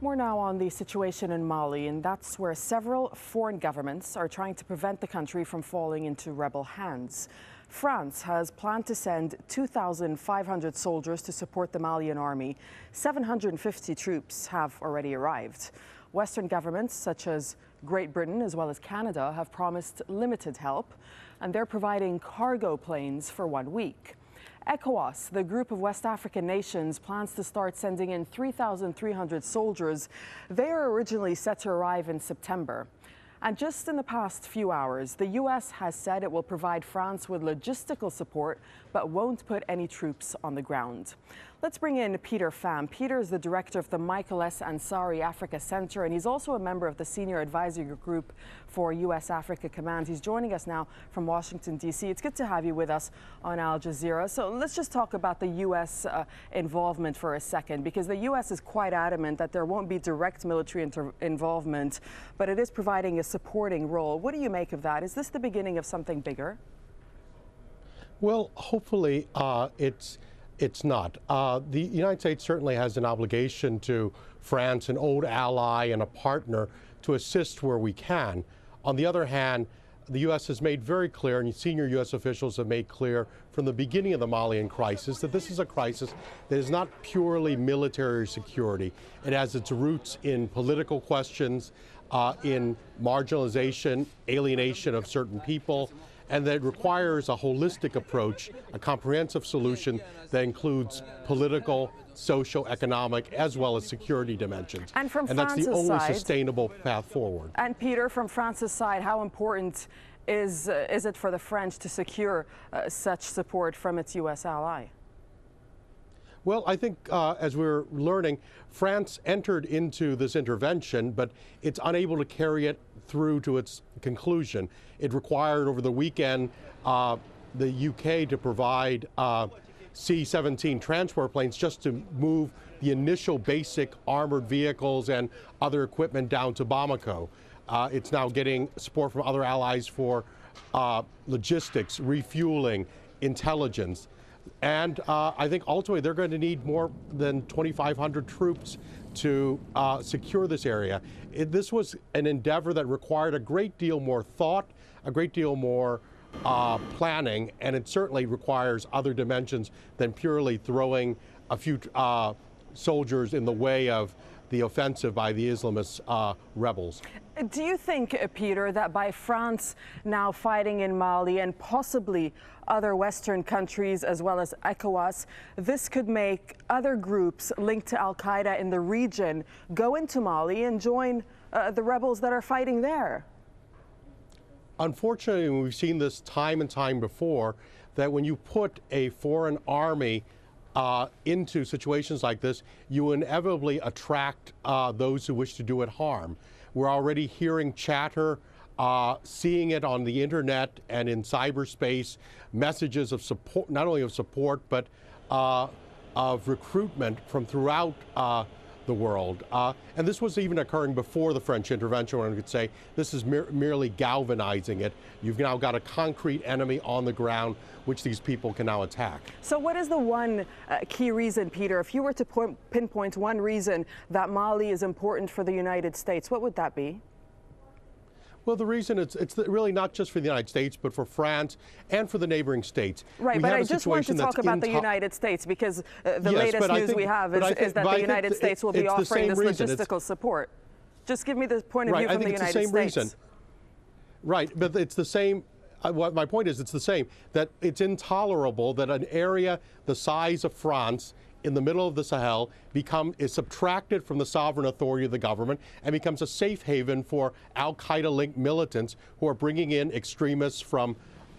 More now on the situation in Mali, and that's where several foreign governments are trying to prevent the country from falling into rebel hands. France has planned to send 2,500 soldiers to support the Malian army. 750 troops have already arrived. Western governments, such as Great Britain as well as Canada, have promised limited help, and they're providing cargo planes for 1 week. ECOWAS, the group of West African nations, plans to start sending in 3,300 soldiers. They were originally set to arrive in September. And just in the past few hours, the U.S. has said it will provide France with logistical support, but won't put any troops on the ground. Let's bring in Peter Pham. Peter is the director of the Michael S. Ansari Africa Center, and he's also a member of the Senior Advisory Group for U.S. Africa Command. He's joining us now from Washington, D.C. It's good to have you with us on Al Jazeera. So let's just talk about the U.S. Involvement for a second, because the U.S. is quite adamant that there won't be direct military involvement, but it is providing a supporting role. What do you make of that? Is this the beginning of something bigger? Well, hopefully it's not. The United States certainly has an obligation to France, an old ally and a partner, to assist where we can. On the other hand, the U.S. has made very clear, and senior U.S. officials have made clear from the beginning of the Malian crisis, that this is a crisis that is not purely military security. It has its roots in political questions, in marginalization, alienation of certain people, and that requires a holistic approach, a comprehensive solution that includes political, social, economic, as well as security dimensions. And that's the only sustainable path forward. And Peter, from France's side, how important is it for the French to secure such support from its U.S. ally? Well, I think as we're learning, France entered into this intervention, but it's unable to carry it through to its conclusion. It required over the weekend the UK to provide C-17 transport planes just to move the initial basic armored vehicles and other equipment down to Bamako. It's now getting support from other allies for logistics, refueling, intelligence. And I think ultimately they're going to need more than 2,500 troops to secure this area. This was an endeavor that required a great deal more thought, a great deal more planning, and it certainly requires other dimensions than purely throwing a few soldiers in the way of the offensive by the Islamist rebels. Do you think, Peter, that by France now fighting in Mali and possibly other Western countries as well as ECOWAS, this could make other groups linked to al-Qaeda in the region go into Mali and join the rebels that are fighting there? Unfortunately, we've seen this time and time before, that when you put a foreign army into situations like this, you inevitably attract those who wish to do it harm. We're already hearing chatter, seeing it on the internet and in cyberspace, messages of support, not only of support, but of recruitment from throughout the world. And this was even occurring before the French intervention, when I could say this is merely galvanizing it. You've now got a concrete enemy on the ground, which these people can now attack. So what is the one key reason, Peter, if you were to pinpoint one reason that Mali is important for the United States, what would that be? Well, the reason it's really not just for the United States, but for France and for the neighboring states. Right, but I just want to talk about the United States, because the latest news we have is that the United States will be offering this logistical support. Just give me the point of view from the United States. Right, but it's the same. What my point is, it's the same, that it's intolerable that an area the size of France in the middle of the Sahel is subtracted from the sovereign authority of the government and becomes a safe haven for al-Qaeda-linked militants who are bringing in extremists from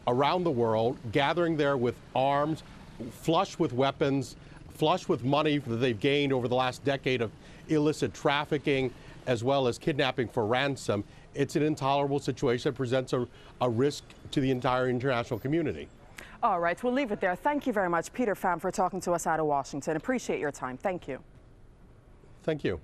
around the world, gathering there with arms, flush with weapons, flush with money that they've gained over the last decade of illicit trafficking, as well as kidnapping for ransom. It's an intolerable situation that presents a risk to the entire international community. All right, we'll leave it there. Thank you very much, Peter Pham, for talking to us out of Washington. Appreciate your time. Thank you. Thank you.